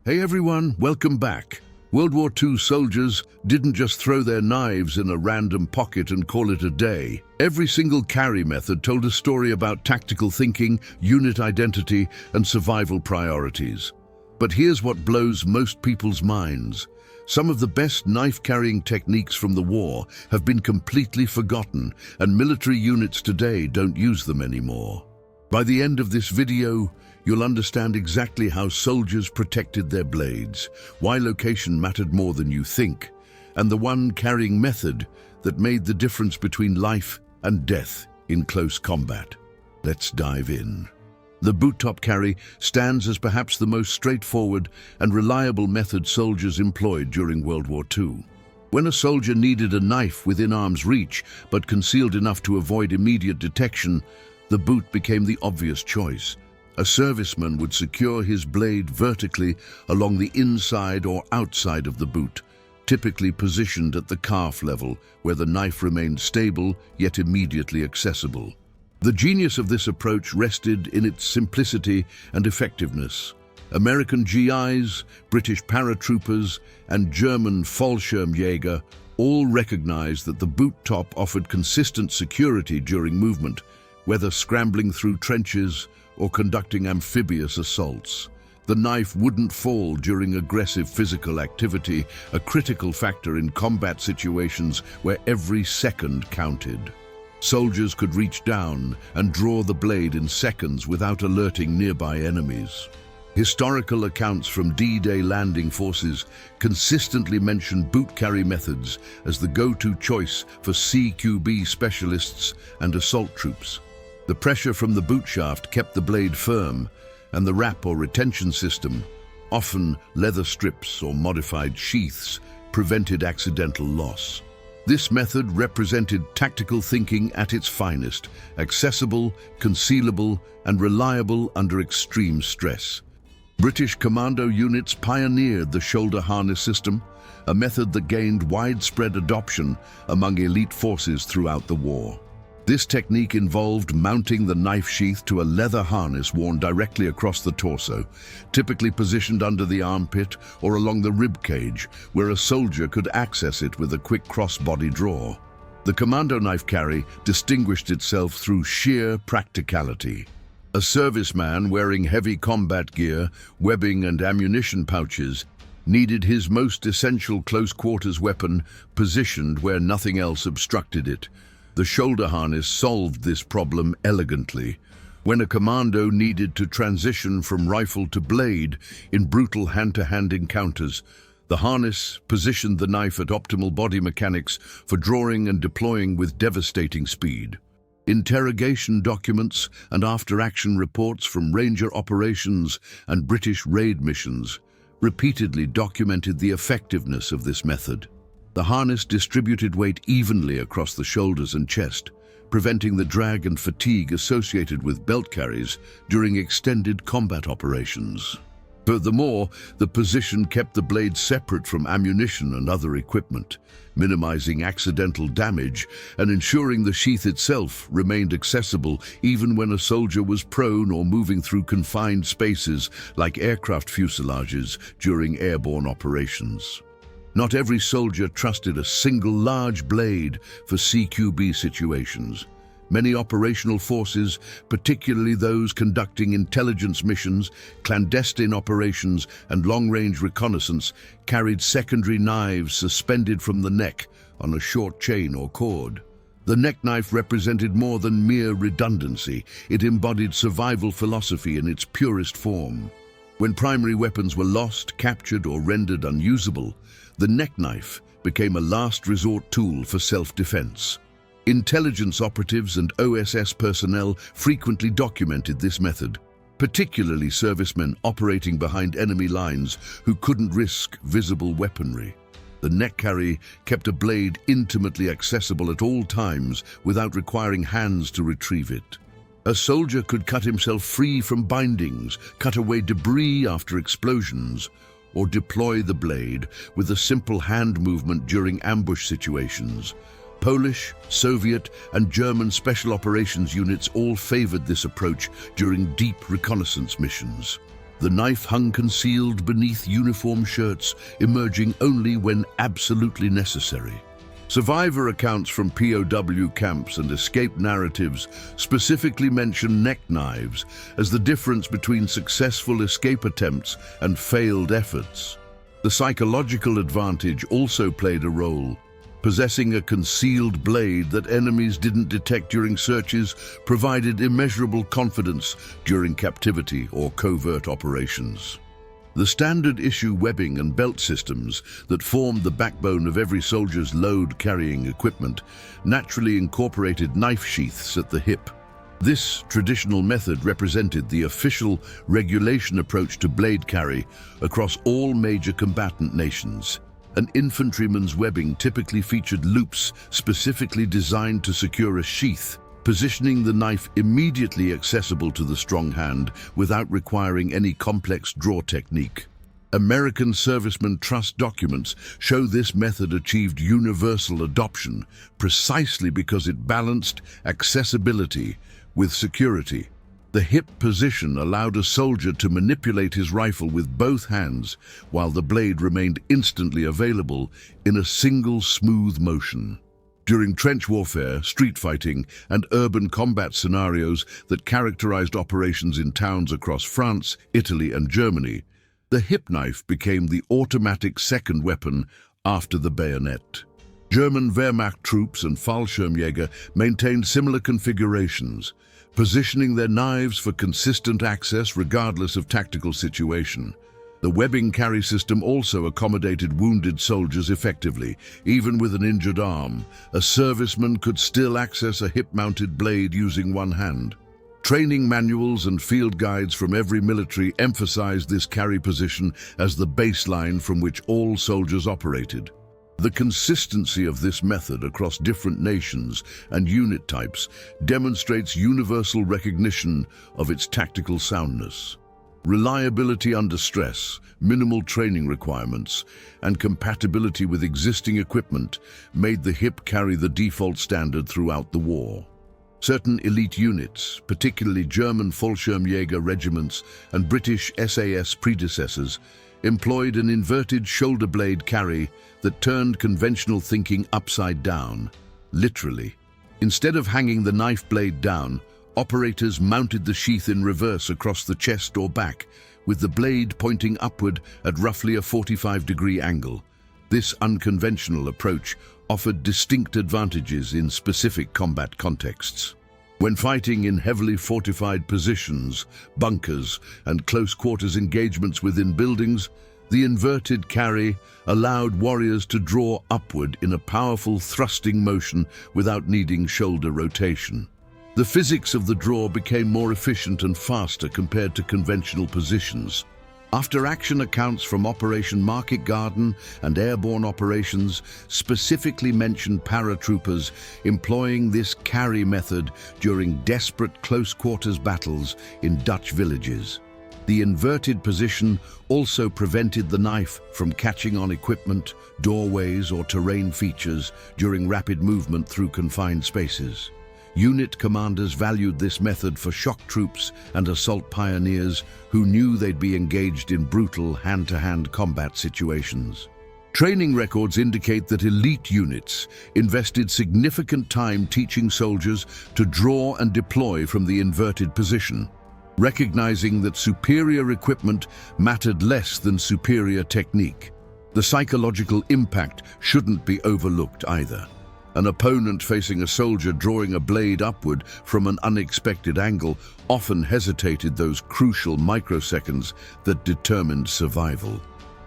Hey everyone, welcome back. World War II soldiers didn't just throw their knives in a random pocket and call it a day. Every single carry method told a story about tactical thinking, unit identity, and survival priorities. But here's what blows most people's minds. Some of the best knife-carrying techniques from the war have been completely forgotten, and military units today don't use them anymore. By the end of this video, you'll understand exactly how soldiers protected their blades, why location mattered more than you think, and the one carrying method that made the difference between life and death in close combat. Let's dive in. The boot-top carry stands as perhaps the most straightforward and reliable method soldiers employed during World War II. When a soldier needed a knife within arm's reach but concealed enough to avoid immediate detection, the boot became the obvious choice. A serviceman would secure his blade vertically along the inside or outside of the boot, typically positioned at the calf level, where the knife remained stable yet immediately accessible. The genius of this approach rested in its simplicity and effectiveness. American GIs, British paratroopers, and German Fallschirmjäger all recognized that the boot top offered consistent security during movement, whether scrambling through trenches or conducting amphibious assaults. The knife wouldn't fall during aggressive physical activity, a critical factor in combat situations where every second counted. Soldiers could reach down and draw the blade in seconds without alerting nearby enemies. Historical accounts from D-Day landing forces consistently mention boot carry methods as the go-to choice for CQB specialists and assault troops. The pressure from the boot shaft kept the blade firm, and the wrap or retention system, often leather strips or modified sheaths, prevented accidental loss. This method represented tactical thinking at its finest, accessible, concealable, and reliable under extreme stress. British commando units pioneered the shoulder harness system, a method that gained widespread adoption among elite forces throughout the war. This technique involved mounting the knife sheath to a leather harness worn directly across the torso, typically positioned under the armpit or along the rib cage, where a soldier could access it with a quick cross-body draw. The commando knife carry distinguished itself through sheer practicality. A serviceman wearing heavy combat gear, webbing and ammunition pouches needed his most essential close-quarters weapon positioned where nothing else obstructed it. The shoulder harness solved this problem elegantly. When a commando needed to transition from rifle to blade in brutal hand-to-hand encounters, the harness positioned the knife at optimal body mechanics for drawing and deploying with devastating speed. Interrogation documents and after-action reports from Ranger operations and British raid missions repeatedly documented the effectiveness of this method. The harness distributed weight evenly across the shoulders and chest, preventing the drag and fatigue associated with belt carries during extended combat operations. Furthermore, the position kept the blade separate from ammunition and other equipment, minimizing accidental damage and ensuring the sheath itself remained accessible even when a soldier was prone or moving through confined spaces like aircraft fuselages during airborne operations. Not every soldier trusted a single large blade for CQB situations. Many operational forces, particularly those conducting intelligence missions, clandestine operations, and long-range reconnaissance, carried secondary knives suspended from the neck on a short chain or cord. The neck knife represented more than mere redundancy. It embodied survival philosophy in its purest form. When primary weapons were lost, captured, or rendered unusable, the neck knife became a last resort tool for self-defense. Intelligence operatives and OSS personnel frequently documented this method, particularly servicemen operating behind enemy lines who couldn't risk visible weaponry. The neck carry kept a blade intimately accessible at all times without requiring hands to retrieve it. A soldier could cut himself free from bindings, cut away debris after explosions, or deploy the blade with a simple hand movement during ambush situations. Polish, Soviet, and German special operations units all favored this approach during deep reconnaissance missions. The knife hung concealed beneath uniform shirts, emerging only when absolutely necessary. Survivor accounts from POW camps and escape narratives specifically mention neck knives as the difference between successful escape attempts and failed efforts. The psychological advantage also played a role. Possessing a concealed blade that enemies didn't detect during searches provided immeasurable confidence during captivity or covert operations. The standard issue webbing and belt systems that formed the backbone of every soldier's load-carrying equipment naturally incorporated knife sheaths at the hip. This traditional method represented the official regulation approach to blade carry across all major combatant nations. An infantryman's webbing typically featured loops specifically designed to secure a sheath, positioning the knife immediately accessible to the strong hand without requiring any complex draw technique. American servicemen trust documents show this method achieved universal adoption precisely because it balanced accessibility with security. The hip position allowed a soldier to manipulate his rifle with both hands while the blade remained instantly available in a single smooth motion. During trench warfare, street fighting, and urban combat scenarios that characterized operations in towns across France, Italy, and Germany, the hip knife became the automatic second weapon after the bayonet. German Wehrmacht troops and Fallschirmjäger maintained similar configurations, positioning their knives for consistent access regardless of tactical situation. The webbing carry system also accommodated wounded soldiers effectively. Even with an injured arm, a serviceman could still access a hip-mounted blade using one hand. Training manuals and field guides from every military emphasized this carry position as the baseline from which all soldiers operated. The consistency of this method across different nations and unit types demonstrates universal recognition of its tactical soundness. Reliability under stress, minimal training requirements, and compatibility with existing equipment made the hip carry the default standard throughout the war. Certain elite units, particularly German Fallschirmjäger regiments and British SAS predecessors, employed an inverted shoulder blade carry that turned conventional thinking upside down, literally. Instead of hanging the knife blade down, operators mounted the sheath in reverse across the chest or back, with the blade pointing upward at roughly a 45-degree angle. This unconventional approach offered distinct advantages in specific combat contexts. When fighting in heavily fortified positions, bunkers, and close-quarters engagements within buildings, the inverted carry allowed warriors to draw upward in a powerful thrusting motion without needing shoulder rotation. The physics of the draw became more efficient and faster compared to conventional positions. After-action accounts from Operation Market Garden and airborne operations specifically mentioned paratroopers employing this carry method during desperate close-quarters battles in Dutch villages. The inverted position also prevented the knife from catching on equipment, doorways, or terrain features during rapid movement through confined spaces. Unit commanders valued this method for shock troops and assault pioneers who knew they'd be engaged in brutal hand-to-hand combat situations. Training records indicate that elite units invested significant time teaching soldiers to draw and deploy from the inverted position, recognizing that superior equipment mattered less than superior technique. The psychological impact shouldn't be overlooked either. An opponent facing a soldier drawing a blade upward from an unexpected angle often hesitated those crucial microseconds that determined survival.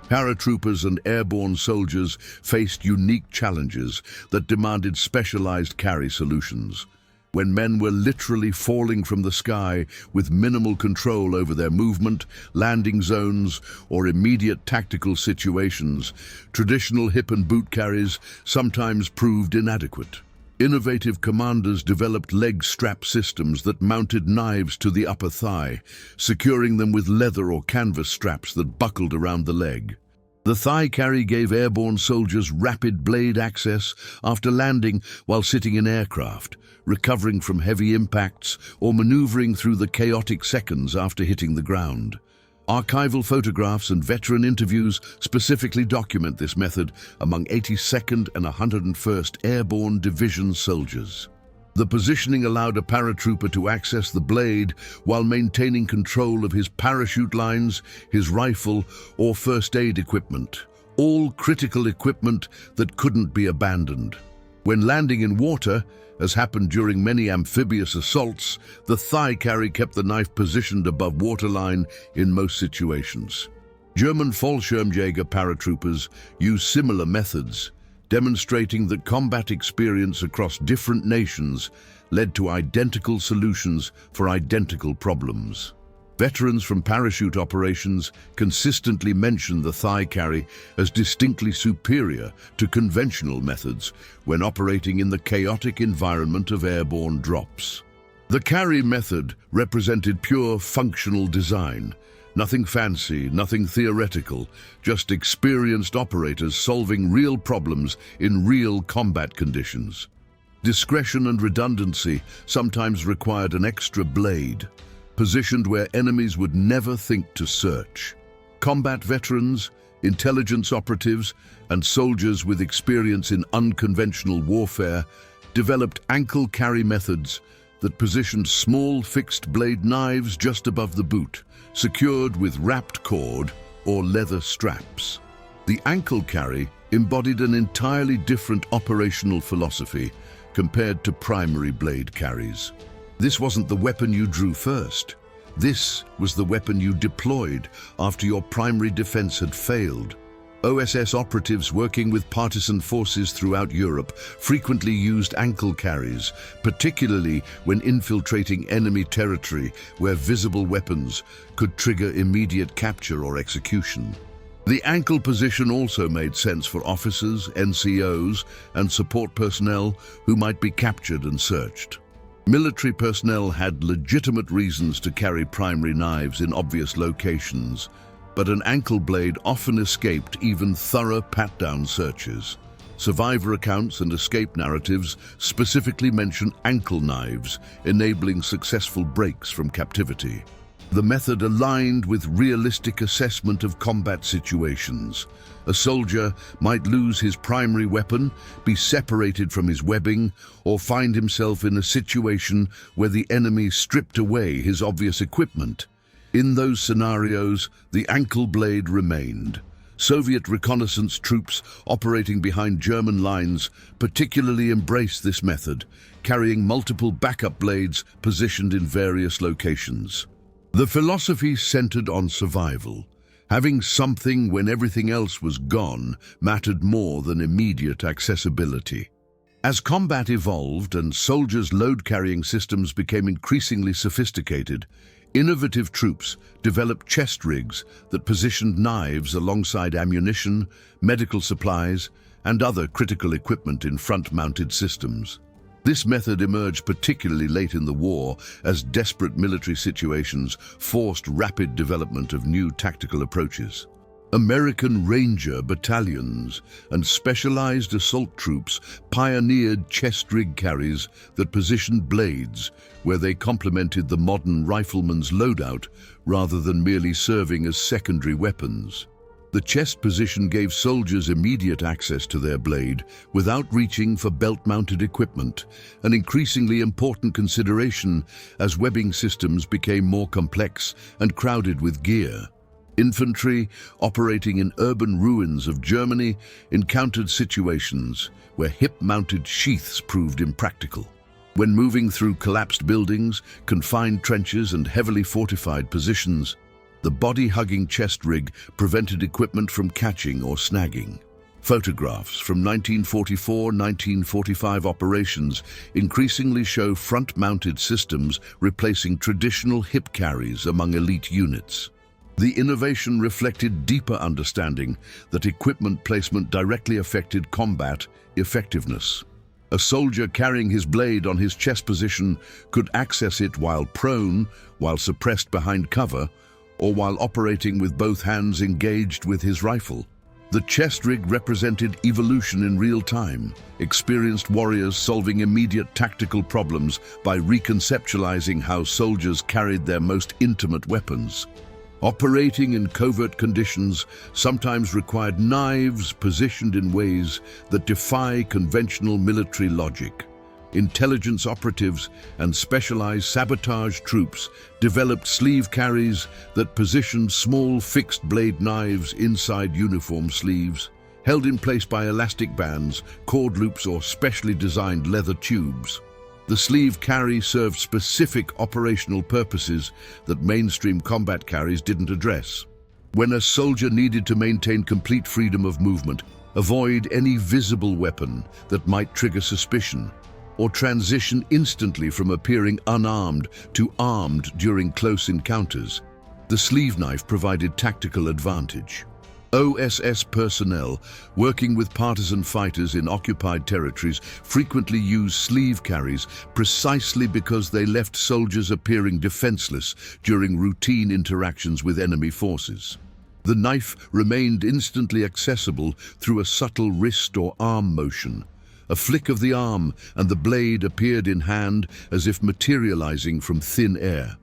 Paratroopers and airborne soldiers faced unique challenges that demanded specialized carry solutions. When men were literally falling from the sky with minimal control over their movement, landing zones, or immediate tactical situations, traditional hip and boot carries sometimes proved inadequate. Innovative commanders developed leg strap systems that mounted knives to the upper thigh, securing them with leather or canvas straps that buckled around the leg. The thigh carry gave airborne soldiers rapid blade access after landing while sitting in aircraft, recovering from heavy impacts or maneuvering through the chaotic seconds after hitting the ground. Archival photographs and veteran interviews specifically document this method among 82nd and 101st Airborne Division soldiers. The positioning allowed a paratrooper to access the blade while maintaining control of his parachute lines, his rifle, or first aid equipment, all critical equipment that couldn't be abandoned. When landing in water, as happened during many amphibious assaults, the thigh carry kept the knife positioned above waterline in most situations. German Fallschirmjäger paratroopers used similar methods, demonstrating that combat experience across different nations led to identical solutions for identical problems. Veterans from parachute operations consistently mention the thigh carry as distinctly superior to conventional methods when operating in the chaotic environment of airborne drops. The carry method represented pure functional design. Nothing fancy, nothing theoretical, just experienced operators solving real problems in real combat conditions. Discretion and redundancy sometimes required an extra blade, positioned where enemies would never think to search. Combat veterans, intelligence operatives, and soldiers with experience in unconventional warfare developed ankle carry methods that positioned small fixed blade knives just above the boot, secured with wrapped cord or leather straps. The ankle carry embodied an entirely different operational philosophy compared to primary blade carries. This wasn't the weapon you drew first. This was the weapon you deployed after your primary defense had failed. OSS operatives working with partisan forces throughout Europe frequently used ankle carries, particularly when infiltrating enemy territory where visible weapons could trigger immediate capture or execution. The ankle position also made sense for officers, NCOs, and support personnel who might be captured and searched. Military personnel had legitimate reasons to carry primary knives in obvious locations, but an ankle blade often escaped even thorough pat-down searches. Survivor accounts and escape narratives specifically mention ankle knives, enabling successful breaks from captivity. The method aligned with realistic assessment of combat situations. A soldier might lose his primary weapon, be separated from his webbing, or find himself in a situation where the enemy stripped away his obvious equipment. In those scenarios, the ankle blade remained. Soviet reconnaissance troops operating behind German lines particularly embraced this method, carrying multiple backup blades positioned in various locations. The philosophy centered on survival. Having something when everything else was gone mattered more than immediate accessibility. As combat evolved and soldiers' load-carrying systems became increasingly sophisticated, innovative troops developed chest rigs that positioned knives alongside ammunition, medical supplies, and other critical equipment in front-mounted systems. This method emerged particularly late in the war as desperate military situations forced rapid development of new tactical approaches. American Ranger battalions and specialized assault troops pioneered chest rig carries that positioned blades where they complemented the modern rifleman's loadout rather than merely serving as secondary weapons. The chest position gave soldiers immediate access to their blade without reaching for belt-mounted equipment, an increasingly important consideration as webbing systems became more complex and crowded with gear. Infantry operating in urban ruins of Germany encountered situations where hip-mounted sheaths proved impractical. When moving through collapsed buildings, confined trenches, and heavily fortified positions, the body-hugging chest rig prevented equipment from catching or snagging. Photographs from 1944-1945 operations increasingly show front-mounted systems replacing traditional hip carries among elite units. The innovation reflected deeper understanding that equipment placement directly affected combat effectiveness. A soldier carrying his blade on his chest position could access it while prone, while suppressed behind cover, or while operating with both hands engaged with his rifle. The chest rig represented evolution in real time, experienced warriors solving immediate tactical problems by reconceptualizing how soldiers carried their most intimate weapons. Operating in covert conditions sometimes required knives positioned in ways that defy conventional military logic. Intelligence operatives and specialized sabotage troops developed sleeve carries that positioned small fixed-blade knives inside uniform sleeves, held in place by elastic bands, cord loops, or specially designed leather tubes. The sleeve carry served specific operational purposes that mainstream combat carries didn't address. When a soldier needed to maintain complete freedom of movement, avoid any visible weapon that might trigger suspicion, or transition instantly from appearing unarmed to armed during close encounters, the sleeve knife provided tactical advantage. OSS personnel working with partisan fighters in occupied territories frequently used sleeve carries precisely because they left soldiers appearing defenseless during routine interactions with enemy forces. The knife remained instantly accessible through a subtle wrist or arm motion. A flick of the arm and the blade appeared in hand as if materializing from thin air.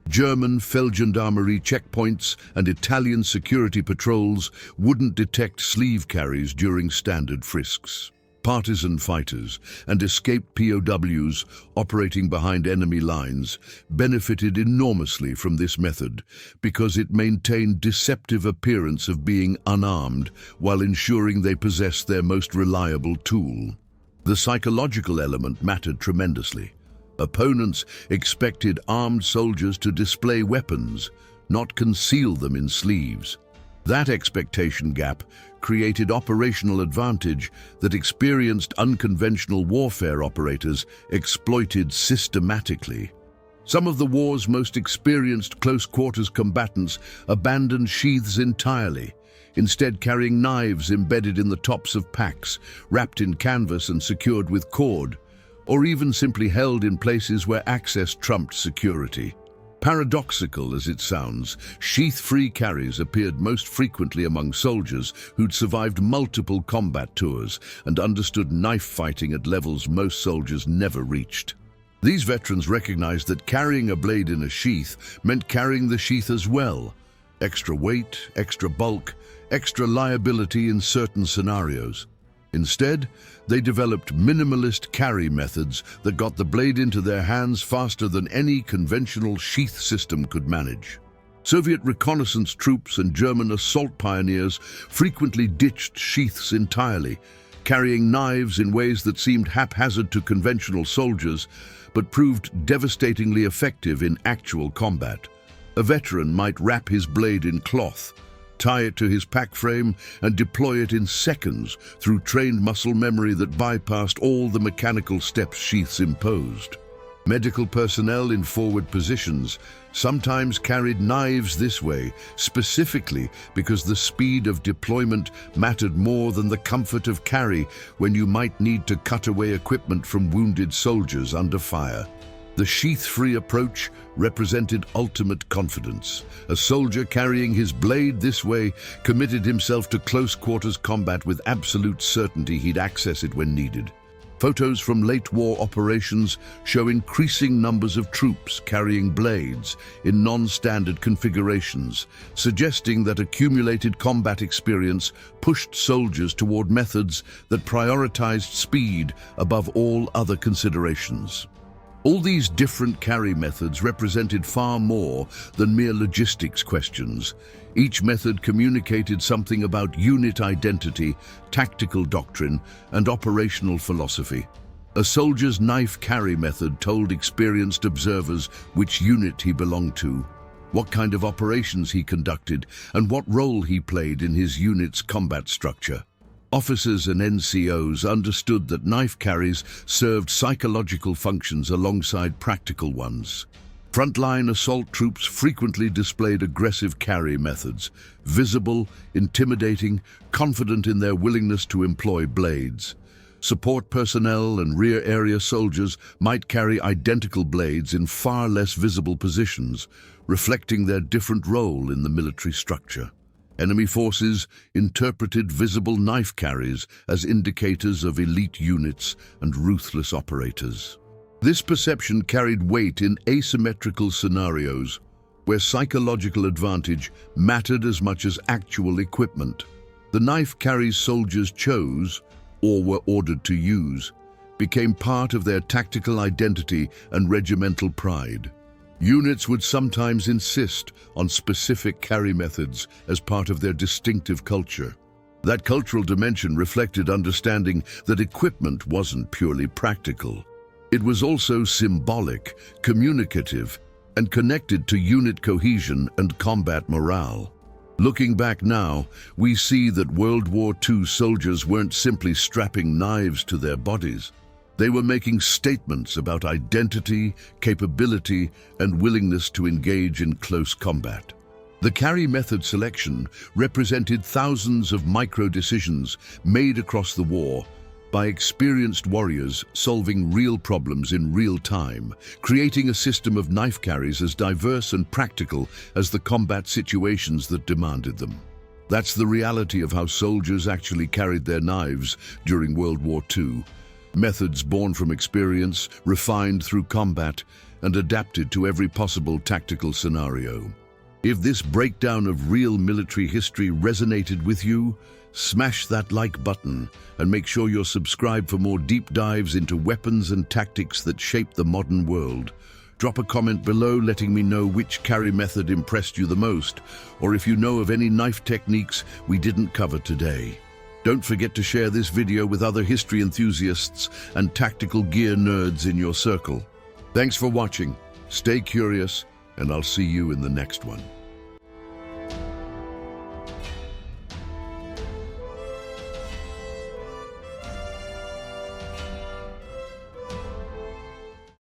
German Feldgendarmerie checkpoints and Italian security patrols wouldn't detect sleeve carries during standard frisks. Partisan fighters and escaped POWs operating behind enemy lines benefited enormously from this method because it maintained deceptive appearance of being unarmed while ensuring they possessed their most reliable tool. The psychological element mattered tremendously. Opponents expected armed soldiers to display weapons, not conceal them in sleeves. That expectation gap created operational advantage that experienced unconventional warfare operators exploited systematically. Some of the war's most experienced close-quarters combatants abandoned sheaths entirely, instead carrying knives embedded in the tops of packs, wrapped in canvas and secured with cord, or even simply held in places where access trumped security. Paradoxical as it sounds, sheath-free carries appeared most frequently among soldiers who'd survived multiple combat tours and understood knife fighting at levels most soldiers never reached. These veterans recognized that carrying a blade in a sheath meant carrying the sheath as well. Extra weight, extra bulk, extra liability in certain scenarios. Instead, they developed minimalist carry methods that got the blade into their hands faster than any conventional sheath system could manage. Soviet reconnaissance troops and German assault pioneers frequently ditched sheaths entirely, carrying knives in ways that seemed haphazard to conventional soldiers, but proved devastatingly effective in actual combat. A veteran might wrap his blade in cloth, tie it to his pack frame, and deploy it in seconds through trained muscle memory that bypassed all the mechanical steps sheaths imposed. Medical personnel in forward positions sometimes carried knives this way, specifically because the speed of deployment mattered more than the comfort of carry when you might need to cut away equipment from wounded soldiers under fire. The sheath-free approach represented ultimate confidence. A soldier carrying his blade this way committed himself to close-quarters combat with absolute certainty he'd access it when needed. Photos from late-war operations show increasing numbers of troops carrying blades in non-standard configurations, suggesting that accumulated combat experience pushed soldiers toward methods that prioritized speed above all other considerations. All these different carry methods represented far more than mere logistics questions. Each method communicated something about unit identity, tactical doctrine, and operational philosophy. A soldier's knife carry method told experienced observers which unit he belonged to, what kind of operations he conducted, and what role he played in his unit's combat structure. Officers and NCOs understood that knife carries served psychological functions alongside practical ones. Frontline assault troops frequently displayed aggressive carry methods, visible, intimidating, confident in their willingness to employ blades. Support personnel and rear area soldiers might carry identical blades in far less visible positions, reflecting their different role in the military structure. Enemy forces interpreted visible knife carries as indicators of elite units and ruthless operators. This perception carried weight in asymmetrical scenarios, where psychological advantage mattered as much as actual equipment. The knife carries soldiers chose, or were ordered to use, became part of their tactical identity and regimental pride. Units would sometimes insist on specific carry methods as part of their distinctive culture. That cultural dimension reflected understanding that equipment wasn't purely practical. It was also symbolic, communicative, and connected to unit cohesion and combat morale. Looking back now, we see that World War II soldiers weren't simply strapping knives to their bodies. They were making statements about identity, capability, and willingness to engage in close combat. The carry method selection represented thousands of micro-decisions made across the war by experienced warriors solving real problems in real time, creating a system of knife carries as diverse and practical as the combat situations that demanded them. That's the reality of how soldiers actually carried their knives during World War II. Methods born from experience, refined through combat, and adapted to every possible tactical scenario. If this breakdown of real military history resonated with you, smash that like button and make sure you're subscribed for more deep dives into weapons and tactics that shape the modern world. Drop a comment below letting me know which carry method impressed you the most, or if you know of any knife techniques we didn't cover today. Don't forget to share this video with other history enthusiasts and tactical gear nerds in your circle. Thanks for watching, stay curious, and I'll see you in the next one.